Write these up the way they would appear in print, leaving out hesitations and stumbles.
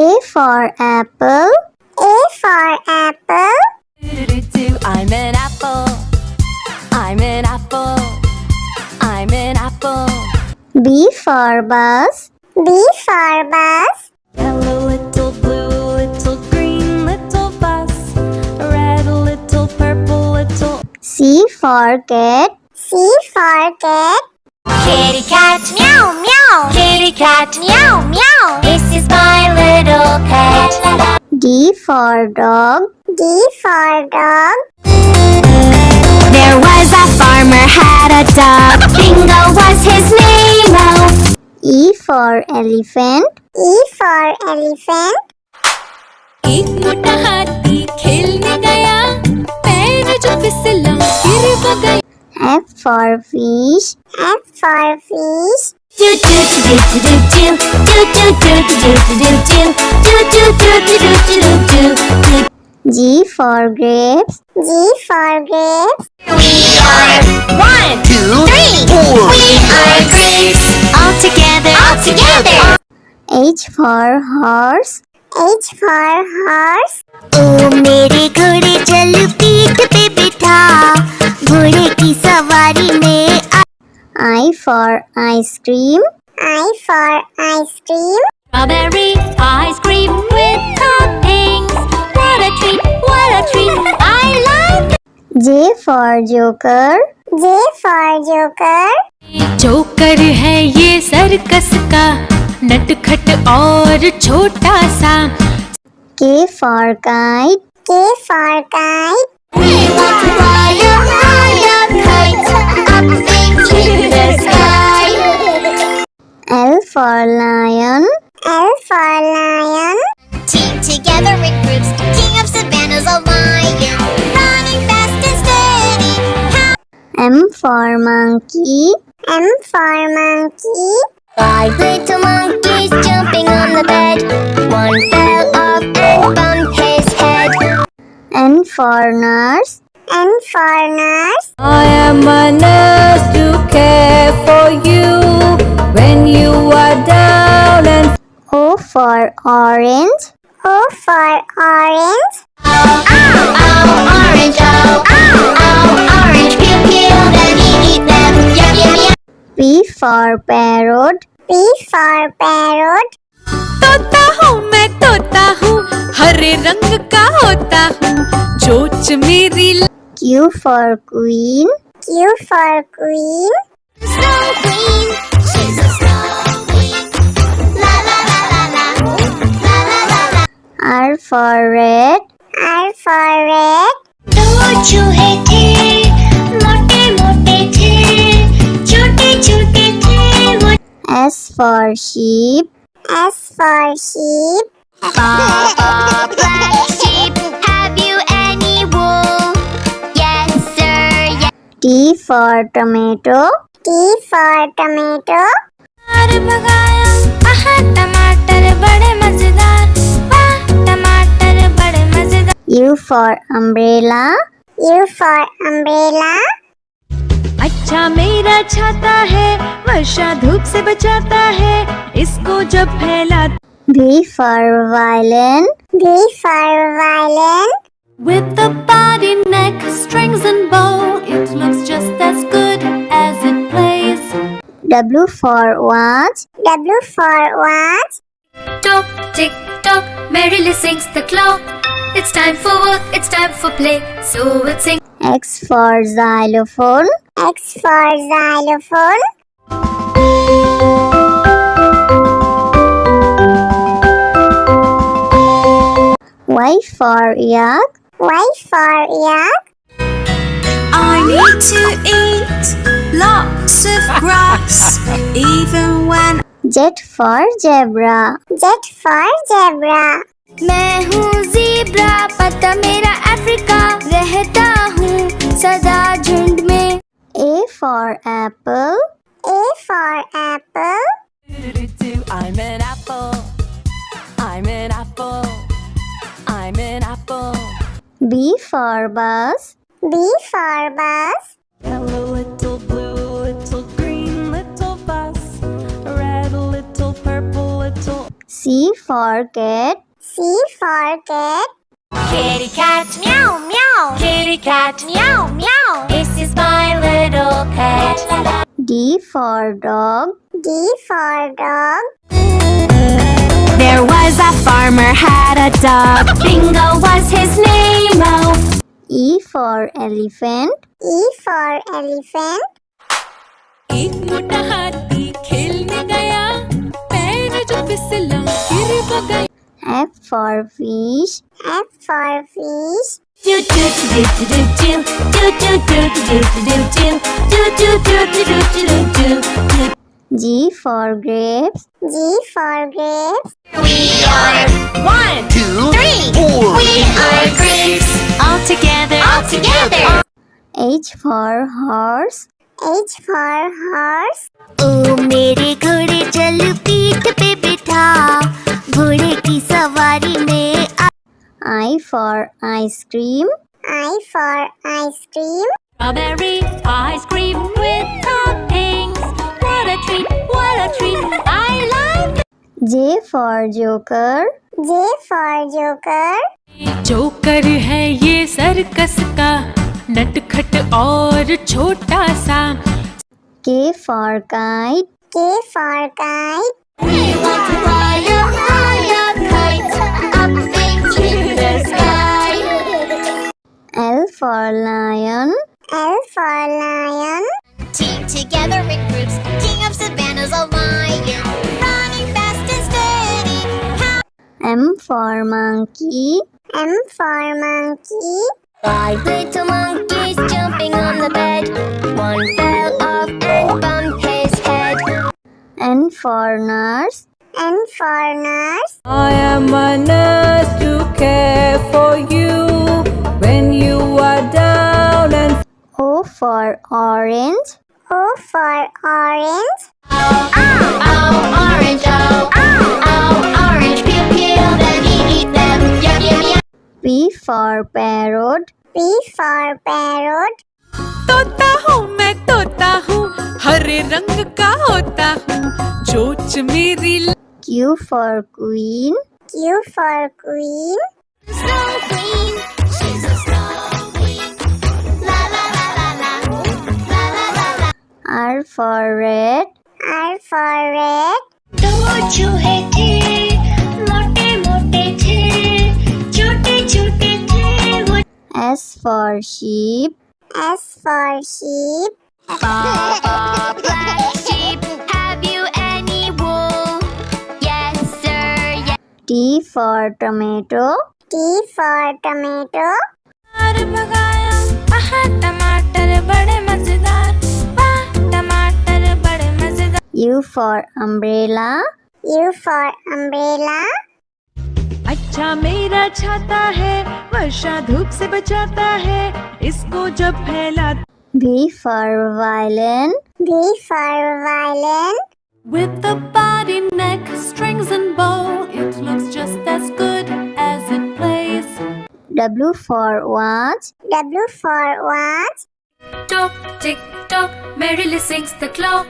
A for apple. A for apple. I'm an apple. I'm an apple. I'm an apple. B for bus. B for bus. Hello, little blue, little green, little bus. Red, little purple, little. C for cat. C for cat. Kitty cat, meow meow. Kitty cat, meow meow. This is my little pet. D for dog. D for dog. There was a farmer had a dog. Bingo was his name. Oh. E for elephant. E for elephant. एक मोटा हाथी खेलने गया, पैर जो फिसला गिर वो गया. F for fish. F for fish. Do do do do do do do do do do do do do do do do do do. G for grapes. G for grapes. We are 1, 2, 3, 4. We are grapes. All together. All together. H for horse. H for horse. ओ मेरे घोड़े चल पीठ पे बिठा, घोड़े की सवारी में. I for ice cream. I for ice cream. Strawberry ice cream with toppings. What a treat, what a treat. I like it. J for joker. J for joker. Joker है ये सर्कस का, नटखट और छोटा सा. K for kite. K for kite. We want to fly a high kite up into the sky. L for lion. L for lion. Team together in groups, king of savannah's a lion, running fast and steady. M for monkey. M for monkey. 5 little monkeys jumping on the bed. One fell off and bumped his head. N for nurse. N for nurse. I am a nurse to care for you when you are down and. O for orange. O for orange. Ow, ow, orange, ow, ow, orange, pew, pew, then eat them, yum, yum, yum. P for parrot. P for parrot. तोता हूँ मैं तोता हूँ, हरे रंग का होता हूँ, चोंच मेरी. Q for queen. Q for queen. Snow queen, she's a snow queen. La la la la la, la la la la. R for red. R for red. दो चूहे थे, मोटे मोटे थे, छोटे छोटे थे वो. S for sheep. S for sheep. Papa, black sheep, have you any wool? Yes sir, yes. T for tomato. T for tomato. भगाया, आहा टमाटर बड़े मजेदार, वाह टमाटर बड़े मजेदार. U for umbrella. U for umbrella. अच्छा मेरा छाता है, वर्षा धूप से बचाता है, इसको जब फैला. V for violin. V for violin. With the body, neck, strings and bow, it looks just as good as it plays. W for watch. W for watch. Tock, tick, tock, merrily sings the clock. It's time for work, it's time for play, so we'll sing. X for xylophone. X for xylophone. Y for yak. Y for yak. I need to eat lots of grass, even when. Z for zebra. Z for zebra. मैं हूँ zebra, पता मेरा Africa, रहता हूँ सदा झुंड में. A for apple. A for apple. I'm an apple. I'm an apple. I'm an apple. B for bus. B for bus. Hello, little blue, little green, little bus. Red, little purple, little. C C for cat. C for cat. Kitty cat meow meow. Kitty cat meow meow. This is my little pet. D for dog. D for dog. There was a farmer had a dog. Bingo was his name. Oh. E for elephant. E for elephant. एक मोटा हाथी खेलने गया, पैर जो फिसला गिर वो गया। F for fish. F for fish. Do do do do do do do do do do do do do do do do do do. G for grapes. G for grapes. We are 1, 2, 3, 4. We are grapes. All together. All together. H for horse. H for horse. ओ मेरे घोड़े चल पीठ पे बिठा, घोड़े की सवारी में I for ice cream. I for ice cream. Strawberry ice cream with toppings. What a treat, what a treat. I love it. J for joker. J for joker. Joker है ये सर्कस का, नटखट और छोटा सा। K for kite. K for kite. We want to fly a high kite up into the sky. L for lion. L for lion. Team together in groups, king of savannas, a lion, running fast and steady. M for monkey. M for monkey. 5 little monkeys jumping on the bed. One fell off and bumped his head. N for nurse. N for nurse. I am a nurse to care for you when you are down and O for orange. O for orange. Oh, orange, oh, orange, peel, peel them, eat them, yum, yum, yum. P for parrot. P for parrot. तोता हूँ मैं तोता हूँ, हरे रंग का होता हूँ, चोंच मेरी Q for queen. Q for queen. Snow queen, she's a snow queen. La la la la la, la la la la. R for red. R for red. दो चूहे थे, मोटे मोटे थे, छोटे छोटे थे वो। S for sheep. S for sheep. Black sheep, have you any wool? Yes, sir, yes. T for tomato. T for tomato. टमाटर बड़े मजेदार, टमाटर बड़े मजेदार। U for umbrella. U for umbrella. अच्छा मेरा छाता है, वर्षा धूप से बचाता है, इसको जब फैला। V for violin. V for violin. With the body, neck, strings and bow, it looks just as good as it plays. W for watch. W for watch. Tock, tick, tock, merrily sings the clock.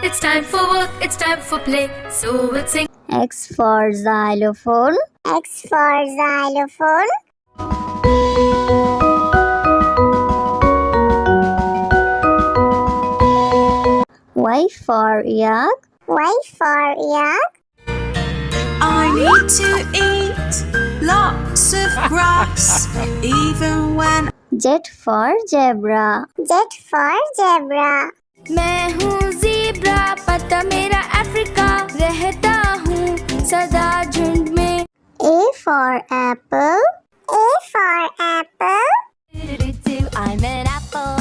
It's time for work, it's time for play, so it sings. X for xylophone. X for xylophone. Y for yak. Y for yak. I need to eat lots of grass, even when Z for zebra. Z for zebra. मैं हूँ zebra, पता मेरा Africa, रहता हूँ सदा झुंड में। A for apple. A for apple. I'm an apple.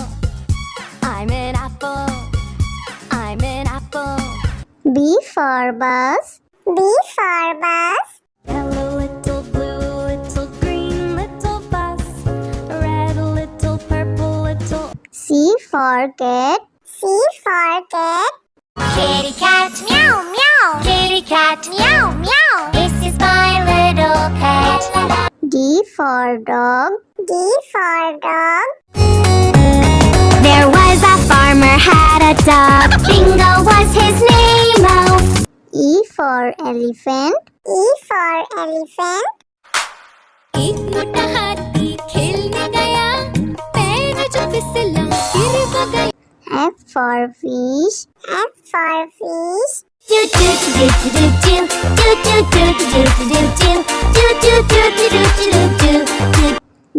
I'm an apple. I'm an apple. B for bus. B for bus. Hello, little blue, little green, little bus. Red, little purple, little. C for cat. C for cat. Kitty cat meow meow. Kitty cat meow meow. This is my little pet. D for dog. D for dog. There was a farmer had a dog. Bingo was his name. Oh. E for elephant. E for elephant. एक मोटा हाथी खेलने गया, पैर जो फिसला गिर वो गया. F for fish. F for fish. Do do do do do do do do do do do do do do do do do do.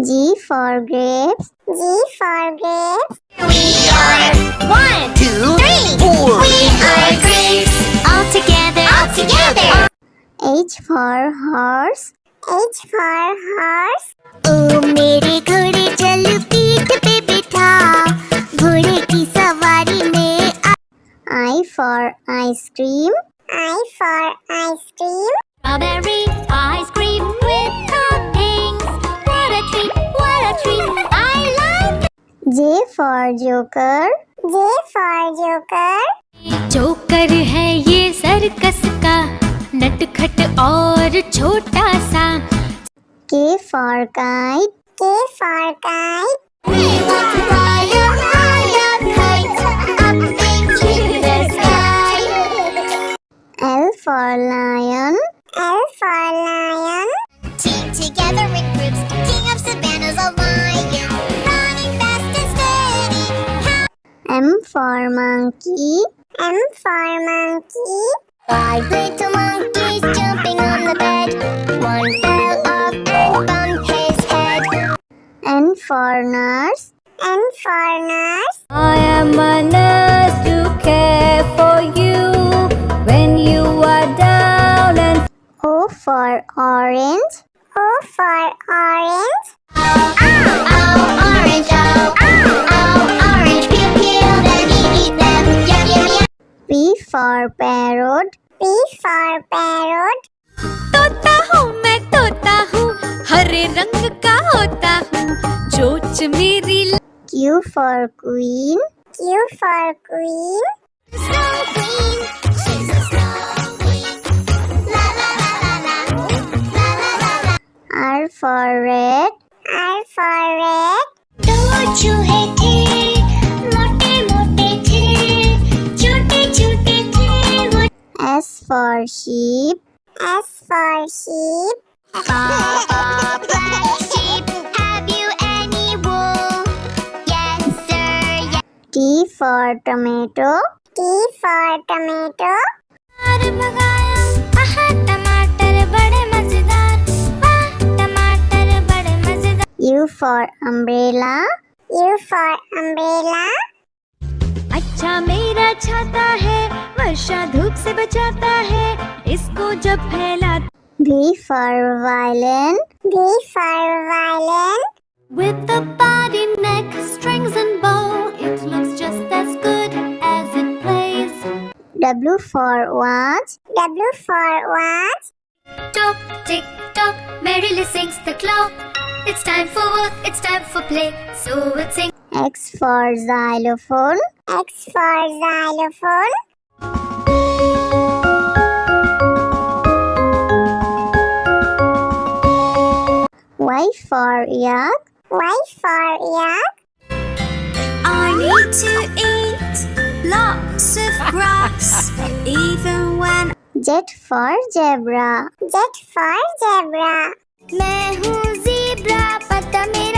G for grapes. G for grapes. We are 1, 2, 3, 4. We are grapes. All together. All together. H for horse. H for horse. ओ मेरे घोड़े चल पीठ पे बिठा, घोड़े की सवारी में I for ice cream. I for ice cream. Strawberry ice cream with toppings. What a treat, what a treat. I like it. J for joker. J for joker. Joker है ये सर्कस का, नटखट और छोटा सा. K for kite. K for kite. We want to fly a high kite up into the sky. L for lion. L for lion. Team together in groups, king of savannas, a lion, running fast and steady. M for monkey. M for monkey. 5 little monkeys jumping on the bed. One fell off and bumped his head. N for nurse. N for nurse. I am a nurse to care for you when you are down and O for orange. O for orange. Ow, orange, orange, peel, peel, then eat them, yum, yum, yum. P for parrot. P for parrot. तोता हूँ मैं तोता हूँ, हरे रंग का होता हूँ, चोंच मेरी Q for queen. Q for queen. Snow queen, she's a snow queen. La la la la la, la la la la. R for red. R for red. दो चूहे थे, मोटे मोटे थे, छोटे छोटे थे वो. S for sheep. S for sheep. Black sheep, have you any wool? Yes sir, yes. T for tomato. T for tomato. भगाया, आहा टमाटर बड़े मजेदार, वाह टमाटर बड़े मजेदार. U for umbrella. U for umbrella. अच्छा मेरा छाता है, वर्षा धूप से बचाता है, इसको जब फैला V for violin. V for violin. With the body, neck, strings and bow, it looks just as good as it plays. W for watch. W for watch. Tock, tick, tock, merrily sings the clock. It's time for work, it's time for play, so it sings. X for xylophone. X for xylophone. Y for yak. Y for yak. I need to eat lots of grass, even when Z for zebra. Z for zebra. मैं हूँ zebra, पता मेरा